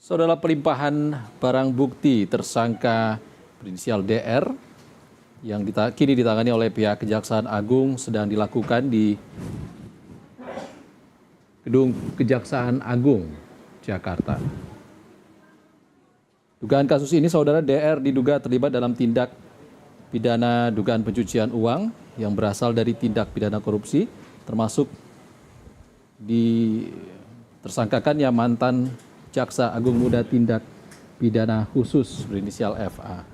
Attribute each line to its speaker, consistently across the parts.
Speaker 1: Saudara, pelimpahan barang bukti tersangka berinisial DR yang kini ditangani oleh pihak Kejaksaan Agung sedang dilakukan di Gedung Kejaksaan Agung, Jakarta. Dugaan kasus ini, saudara, DR diduga terlibat dalam tindak pidana dugaan pencucian uang yang berasal dari tindak pidana korupsi, termasuk tersangkakannya mantan Jaksa Agung Muda Tindak Pidana Khusus berinisial FA.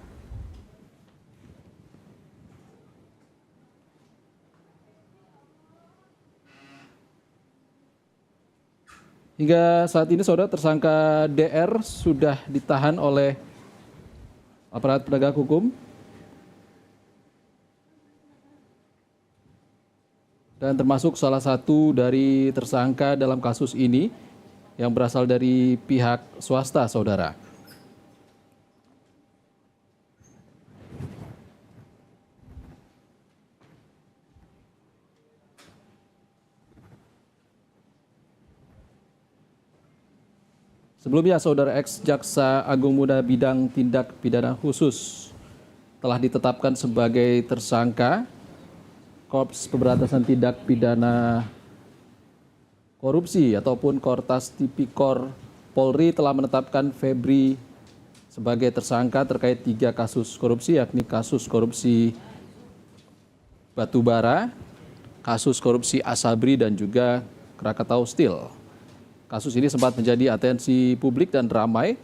Speaker 1: Hingga saat ini, saudara, tersangka DR sudah ditahan oleh aparat penegak hukum dan termasuk salah satu dari tersangka dalam kasus ini yang berasal dari pihak swasta, saudara. Sebelumnya, saudara, ex-Jaksa Agung Muda bidang tindak pidana khusus telah ditetapkan sebagai tersangka. Korps Pemberantasan Tindak Pidana Korupsi ataupun Kortas Tipikor Polri telah menetapkan Febri sebagai tersangka terkait 3 kasus korupsi, yakni kasus korupsi batubara, kasus korupsi Asabri, dan juga Krakatau Steel. Kasus ini sempat menjadi atensi publik dan ramai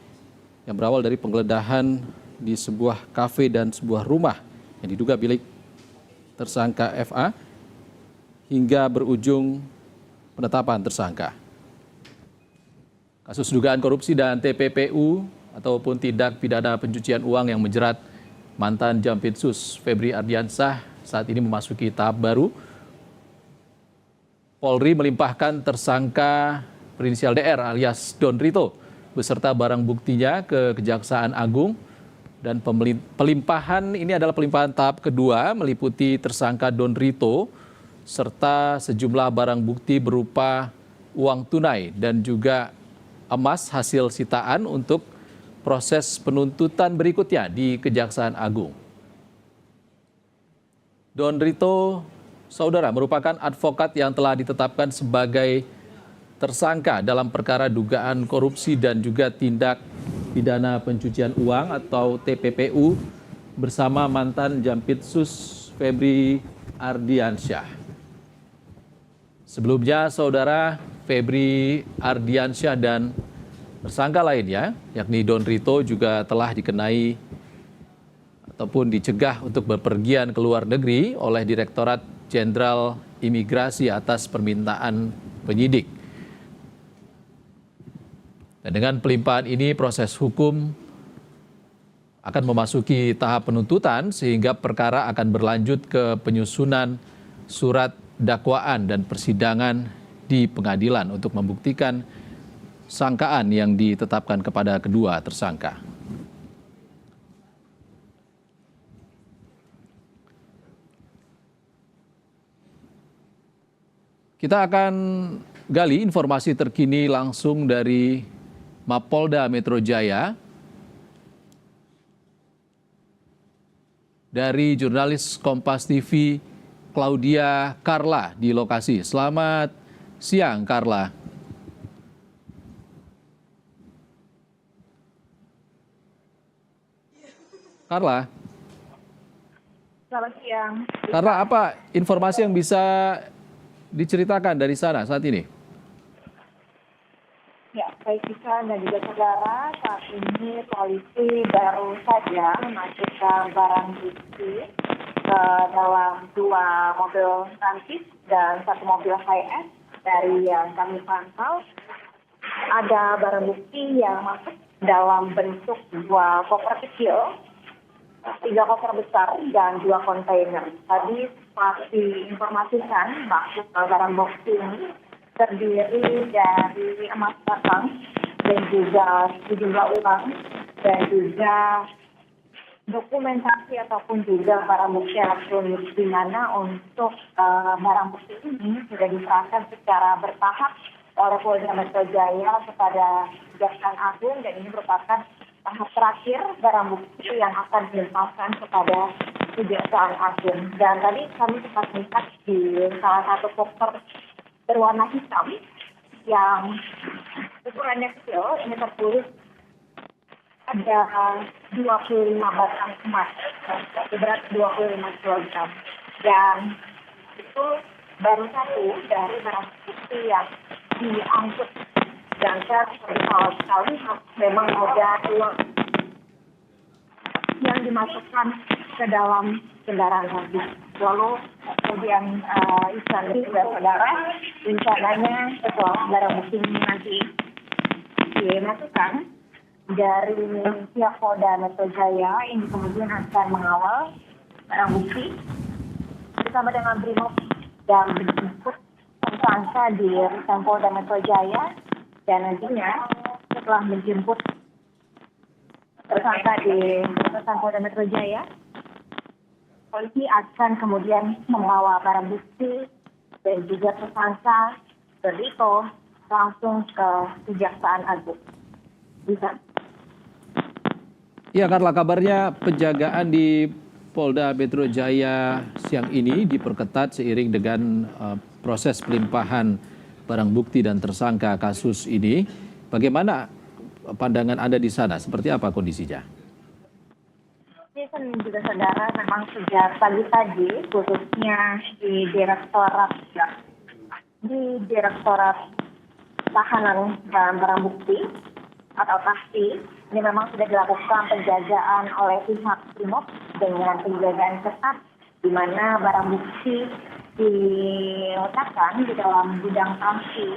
Speaker 1: yang berawal dari penggeledahan di sebuah kafe dan sebuah rumah yang diduga milik tersangka FA hingga berujung penetapan tersangka. Kasus dugaan korupsi dan TPPU ataupun tindak pidana pencucian uang yang menjerat mantan Jampitsus Febri Ardiansyah saat ini memasuki tahap baru. Polri melimpahkan tersangka berinisial DR alias Don Rito beserta barang buktinya ke Kejaksaan Agung, dan pelimpahan ini adalah pelimpahan tahap kedua meliputi tersangka Don Rito serta sejumlah barang bukti berupa uang tunai dan juga emas hasil sitaan untuk proses penuntutan berikutnya di Kejaksaan Agung. Don Rito, saudara, merupakan advokat yang telah ditetapkan sebagai tersangka dalam perkara dugaan korupsi dan juga tindak pidana pencucian uang atau TPPU bersama mantan Jampitsus Febri Ardiansyah. Sebelumnya, saudara, Febri Ardiansyah dan tersangka lainnya, yakni Don Rito, juga telah dikenai ataupun dicegah untuk bepergian ke luar negeri oleh Direktorat Jenderal Imigrasi atas permintaan penyidik. Dan dengan pelimpahan ini, proses hukum akan memasuki tahap penuntutan sehingga perkara akan berlanjut ke penyusunan surat dakwaan dan persidangan di pengadilan untuk membuktikan sangkaan yang ditetapkan kepada kedua tersangka. Kita akan gali informasi terkini langsung dari Mapolda Metro Jaya dari jurnalis Kompas TV Claudia Carla di lokasi. Selamat siang, Carla. Carla.
Speaker 2: Selamat siang.
Speaker 1: Carla, apa informasi yang bisa diceritakan dari sana saat ini?
Speaker 2: Ya, baik Vika dan juga saudara, saat ini polisi baru saja memasukkan barang bukti ke dalam 2 mobil transit dan 1 mobil HiAce. Dari yang kami pantau, ada barang bukti yang masuk dalam bentuk 2 koper kecil, 3 koper besar, dan 2 kontainer. Tadi pasti informasikan bahwa barang bukti ini terdiri dari emas batangan dan juga sejumlah uang dan juga dokumentasi ataupun juga barang bukti elektronik, di mana untuk barang bukti ini sudah diserahkan secara bertahap oleh Polda Metro Jaya kepada Kejaksaan Agung, dan ini merupakan tahap terakhir barang bukti yang akan dilimpahkan kepada Kejaksaan Agung. Dan tadi kami sempat melihat di salah satu koper berwarna hitam yang ukurannya kecil, ini tertulis ada 25 batang emas seberat 25 kg. Dan itu baru satu dari barang bukti yang diangkut. Dan saya beritahu sekali memang ada dua yang dimasukkan ke dalam kendaraan lagi. Lalu kemudian Isan dan saudara, rencananya setelah barang bukti ini nanti dimasukkan dari pihak Polda Metro Jaya, ini kemudian akan mengawal barang bukti bersama dengan Brimob dan menjemput tersangka di rutan Polda Metro Jaya. Dan nantinya setelah menjemput tersangka di rutan Polda Metro Jaya, polisi akan kemudian membawa barang bukti dan juga tersangka Rito langsung ke Kejaksaan Agung. Bisa.
Speaker 1: Ya, Karla, kabarnya penjagaan di Polda Metro Jaya siang ini diperketat seiring dengan proses pelimpahan barang bukti dan tersangka kasus ini. Bagaimana pandangan Anda di sana? Seperti apa kondisinya?
Speaker 2: Jason juga saudara, memang sejak pagi tadi, khususnya di Direktorat Tahanan dan Barang Bukti atau TAHBI, ini memang sudah dilakukan penjagaan oleh pihak Brimob dengan penjagaan ketat, di mana barang bukti diletakkan di dalam gudang TAHBI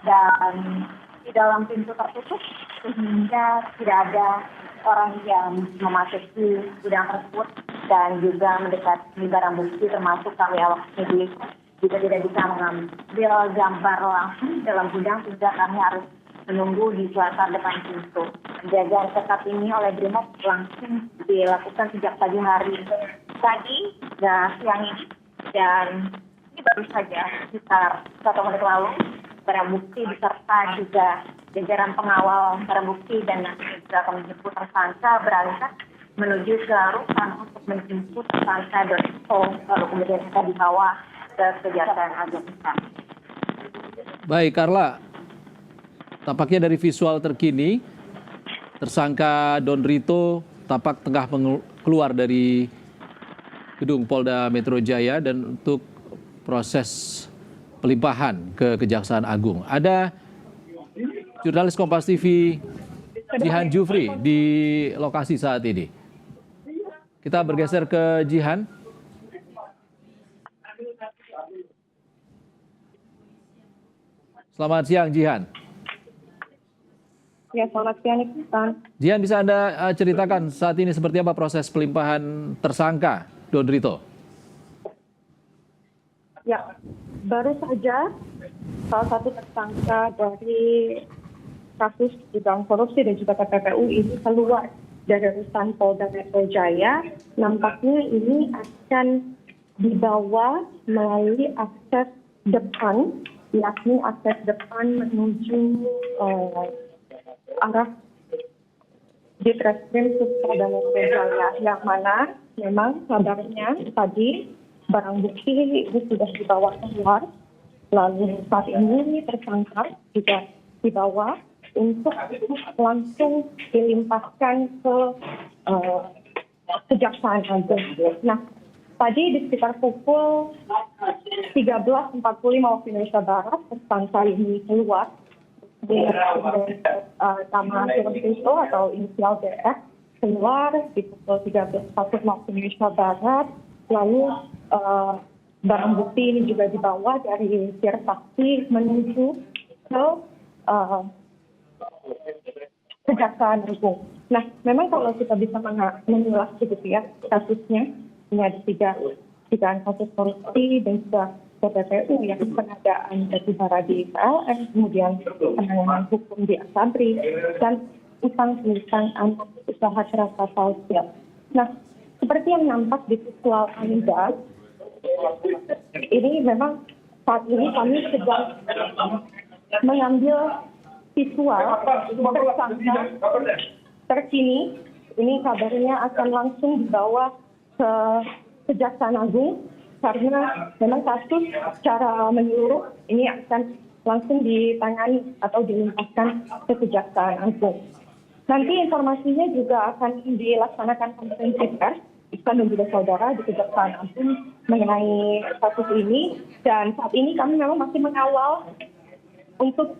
Speaker 2: dan di dalam pintu tertutup, sehingga tidak ada orang yang memasuki gudang tersebut dan juga mendekati barang bukti, termasuk kami awak media juga tidak bisa mengambil gambar langsung dalam gudang, sehingga kami harus menunggu di suasana depan pintu. Penjagaan ketat ini oleh Brimob langsung dilakukan sejak pagi hari tadi dan siang ini, dan ini baru saja sekitar 1 menit lalu barang bukti beserta juga jajaran pengawal barang bukti dan nanti juga akan menjemput tersangka berangkat menuju ke rutan untuk menjemput tersangka Rito, lalu kemudian akan dibawa ke Kejaksaan Agung.
Speaker 1: Baik, Karla. Tampaknya dari visual terkini, tersangka Don Rito tampak tengah keluar dari gedung Polda Metro Jaya dan untuk proses pelimpahan ke Kejaksaan Agung. Ada jurnalis Kompas TV Jihan Jufri di lokasi saat ini. Kita bergeser ke Jihan. Selamat siang, Jihan.
Speaker 3: Ya, selamat siang, Iksan.
Speaker 1: Jihan, bisa Anda ceritakan saat ini seperti apa proses pelimpahan tersangka Don Rito?
Speaker 3: Ya, baru saja salah satu tersangka dari kasus dugaan korupsi dan juga TPPU ini keluar dari rutan Polda Metro Jaya. Nampaknya ini akan dibawa melalui akses depan, yakni akses depan menuju arah di Treskrim Polda Metro Jaya, yang mana memang kabarnya tadi barang bukti itu sudah dibawa keluar. Lalu saat ini tersangka juga dibawa untuk langsung dilimpahkan ke Kejaksaan Agung. Nah, tadi di sekitar pukul 13.45 waktu Indonesia Barat, tersangka ini keluar di nama Rito atau inisial DF, keluar di pukul 13.40 waktu Indonesia Barat. Lalu barang bukti ini juga dibawa dari pihak saksi menuju ke Kejaksaan Agung. Nah, memang kalau kita bisa mengulas begitu ya kasusnya, ini ada tiga kasus korupsi dan juga TPPU, yang pengadaan batubara di PLN, kemudian penanganan hukum di Asabri, dan utang piutang anak usaha Krakatau Steel. Nah, seperti yang nampak di visual Anda, ini memang saat ini kami sedang mengambil visual tersangka terkini. Ini kabarnya akan langsung dibawa ke Kejaksaan Agung karena memang kasus secara menyeluruh ini akan langsung ditangani atau dilimpahkan ke Kejaksaan Agung. Nanti informasinya juga akan dilaksanakan konferensi pers Iksan dan juga saudara di Kejaksaan Agung mengenai kasus ini. Dan saat ini kami memang masih mengawal untuk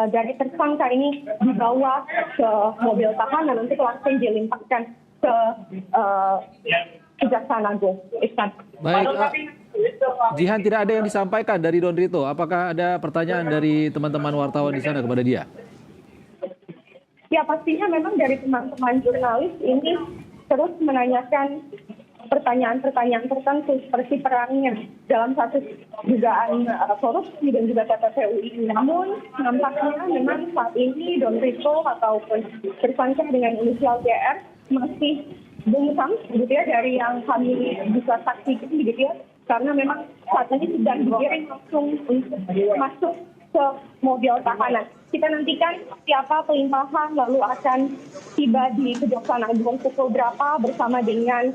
Speaker 3: dari tersangka ini dibawa ke mobil tahanan untuk langsung dilimpahkan ke Kejaksaan Agung. Iksan.
Speaker 1: Baik, Jihan, tidak ada yang disampaikan dari Don Rito. Apakah ada pertanyaan dari teman-teman wartawan di sana kepada dia?
Speaker 3: Ya, pastinya memang dari teman-teman jurnalis ini terus menanyakan pertanyaan-pertanyaan tertentu seperti perannya dalam kasus dugaan korupsi dan juga TPPU ini. Namun nampaknya memang saat ini Don Rito ataupun tersangka dengan inisial JR masih bungkam begitu ya dari yang kami bisa saksikan begitu ya, karena memang saat ini sedang digiring langsung untuk masuk ke mobil tahanan. Kita nantikan siapa pelimpahan lalu akan tiba di Kejaksaan Agung pukul berapa bersama dengan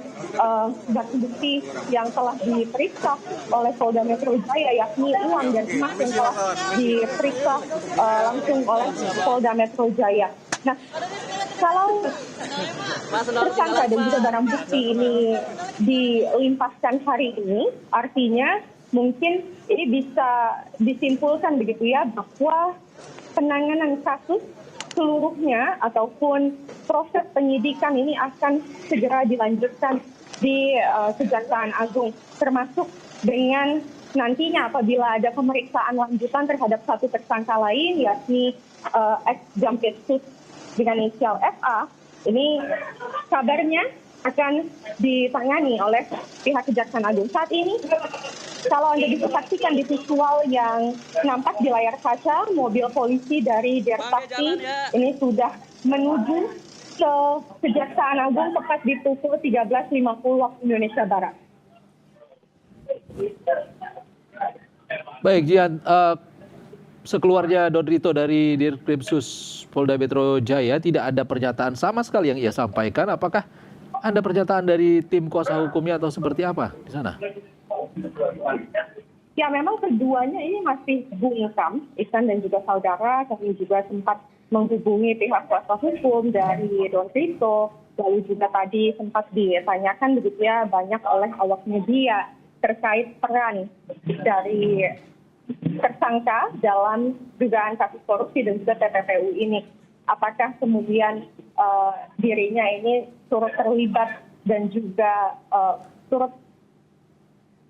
Speaker 3: barang bukti yang telah diperiksa oleh Polda Metro Jaya, yakni uang dan emas yang telah diperiksa langsung oleh Polda Metro Jaya. Nah, kalau tersangka dan juga barang bukti ini dilimpahkan hari ini, artinya mungkin ini bisa disimpulkan begitu ya bahwa penanganan kasus seluruhnya ataupun proses penyidikan ini akan segera dilanjutkan di Kejaksaan Agung, termasuk dengan nantinya apabila ada pemeriksaan lanjutan terhadap satu tersangka lain yakni ex-Jampitsus dengan inisial FA. Ini kabarnya akan ditangani oleh pihak Kejaksaan Agung. Saat ini kalau Anda bisa saksikan di visual yang nampak di layar kaca, mobil polisi dari Derpati ini sudah menuju ke Kejaksaan Agung tepat di pukul 13.50 waktu Indonesia Barat.
Speaker 1: Baik, Jihan, sekeluarnya Don Rito dari Dirkrimsus Polda Metro Jaya tidak ada pernyataan sama sekali yang ia sampaikan. Apakah ada pernyataan dari tim kuasa hukumnya atau seperti apa di sana?
Speaker 3: Ya, memang keduanya ini masih bungkam, Iksan dan juga saudara. Kami juga sempat menghubungi pihak kuasa hukum dari Don Rito, lalu juga tadi sempat ditanyakan begitu ya banyak oleh awak media terkait peran dari tersangka dalam dugaan kasus korupsi dan juga TPPU ini. Apakah kemudian dirinya ini turut terlibat dan juga turut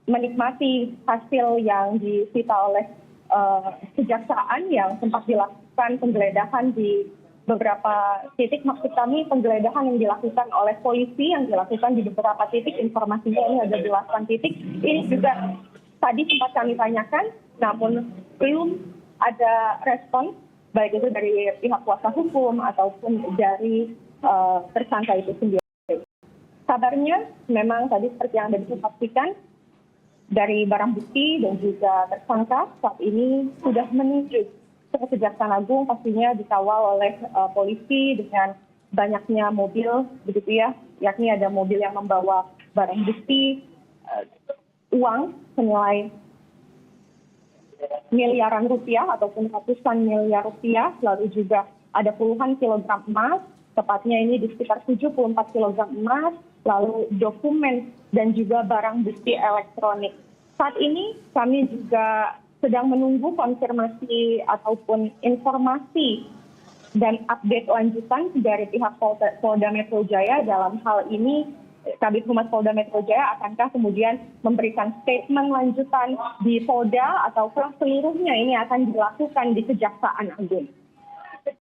Speaker 3: menikmati hasil yang disita oleh kejaksaan yang sempat dilakukan penggeledahan di beberapa titik. Maksud kami penggeledahan yang dilakukan oleh polisi yang dilakukan di beberapa titik, informasinya ini ada belasan titik. Ini juga tadi sempat kami tanyakan, namun belum ada respon baik itu dari pihak kuasa hukum ataupun dari tersangka itu sendiri. Kabarnya memang tadi seperti yang Anda bisa pastikan, dari barang bukti dan juga tersangka saat ini sudah menuju ke Kejaksaan Agung, pastinya dikawal oleh polisi dengan banyaknya mobil begitu ya, yakni ada mobil yang membawa barang bukti, uang senilai miliaran rupiah ataupun ratusan miliar rupiah, lalu juga ada puluhan kilogram emas, tepatnya ini di sekitar 74 kilogram emas, lalu dokumen dan juga barang bukti elektronik. Saat ini kami juga sedang menunggu konfirmasi ataupun informasi dan update lanjutan dari pihak Polda Metro Jaya. Dalam hal ini Kabid Humas Polda Metro Jaya akankah kemudian memberikan statement lanjutan di Polda ataukah seluruhnya ini akan dilakukan di Kejaksaan Agung.